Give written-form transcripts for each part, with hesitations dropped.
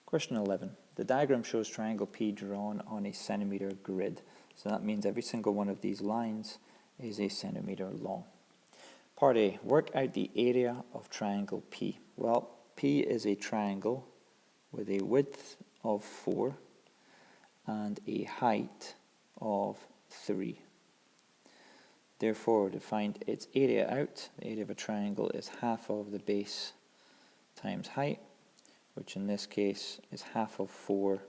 Question 11. The diagram shows triangle P drawn on a centimeter grid. So that means every single one of these lines is a centimeter long. Part A, work out the area of triangle P. Well, P is a triangle with a width of 4 and a height of 3. Therefore, to find its area out, the area of a triangle is half of the base times height, which in this case is half of 4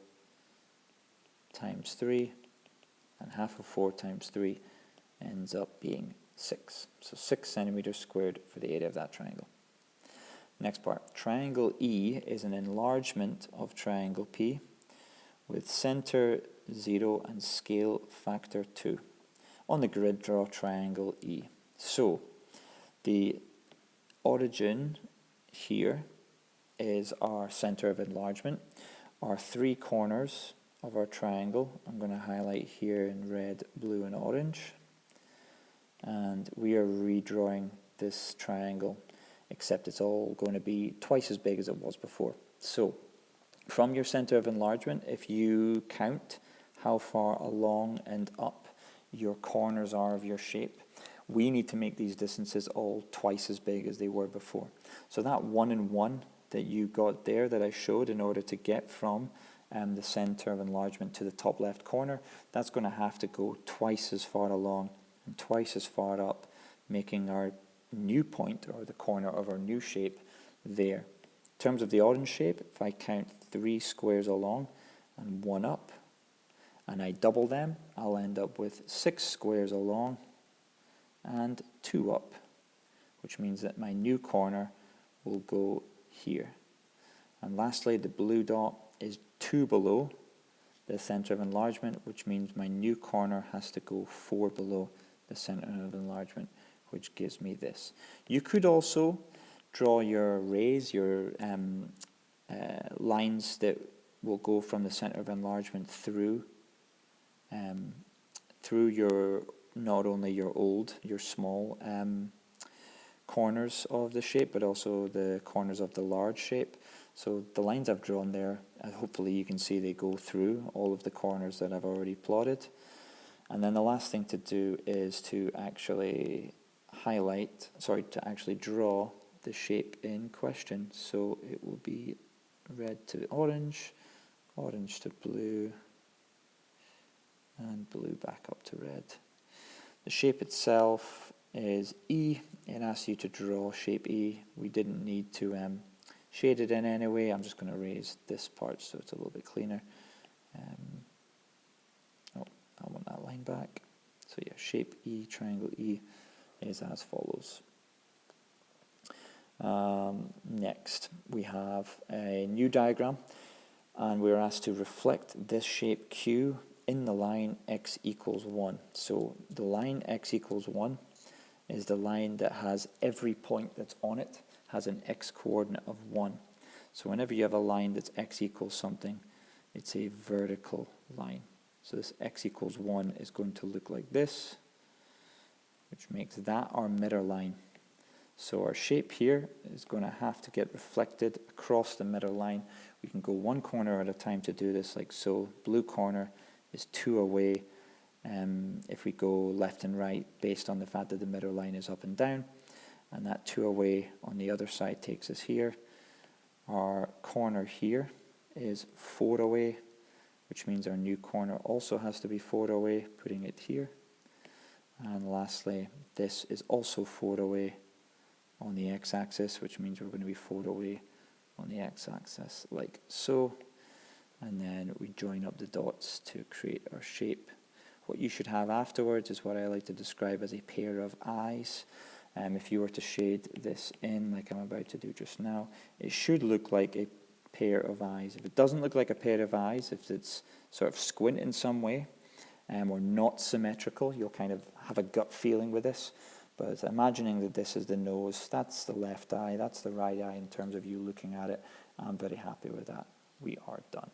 times 3, and half of 4 times 3 ends up being 6. So 6 centimeters squared for the area of that triangle. Next part, triangle E is an enlargement of triangle P with center 0 and scale factor 2. On the grid, draw triangle E. So the origin here is our center of enlargement. Our 3 corners of our triangle, I'm going to highlight here in red, blue and orange. And we are redrawing this triangle, except it's all going to be twice as big as it was before. So from your center of enlargement, if you count how far along and up your corners are of your shape, we need to make these distances all twice as big as they were before. So that 1 and 1 that you got there that I showed in order to get from the center of enlargement to the top left corner, that's going to have to go twice as far along and twice as far up, making our new point, or the corner of our new shape, there. In terms of the orange shape, if I count 3 squares along and 1 up, and I double them, I'll end up with 6 squares along and 2 up, which means that my new corner will go here. And lastly, the blue dot is 2 below the center of enlargement, which means my new corner has to go 4 below the center of enlargement, which gives me this. You could also draw your rays, your lines that will go from the center of enlargement through your, not only your small corners of the shape, but also the corners of the large shape. So the lines I've drawn there, hopefully you can see they go through all of the corners that I've already plotted. And then the last thing to do is to actually draw the shape in question. So it will be red to orange, orange to blue, and blue back up to red. The shape itself is E. It asks you to draw shape E. We didn't need to shade it in anyway. I'm just going to erase this part so it's a little bit cleaner. I want that line back. So yeah, shape E, triangle E is as follows. Next, we have a new diagram, and we're asked to reflect this shape Q in the line x equals 1. So the line x equals 1 is the line that has every point that's on it has an x coordinate of 1. So whenever you have a line that's x equals something, it's a vertical line. So this x equals 1 is going to look like this, which makes that our middle line. So our shape here is going to have to get reflected across the middle line. We can go one corner at a time to do this, like so. Blue corner is 2 away if we go left and right, based on the fact that the middle line is up and down. And that 2 away on the other side takes us here. Our corner here is 4 away, which means our new corner also has to be 4 away, putting it here. And lastly, this is also 4 away on the x-axis, which means we're going to be 4 away on the x-axis, like so. And then we join up the dots to create our shape. What you should have afterwards is what I like to describe as a pair of eyes. If you were to shade this in, like I'm about to do just now, it should look like a pair of eyes. If it doesn't look like a pair of eyes, if it's sort of squint in some way, or not symmetrical, you'll kind of have a gut feeling with this. But imagining that this is the nose, that's the left eye, that's the right eye in terms of you looking at it, I'm very happy with that. We are done.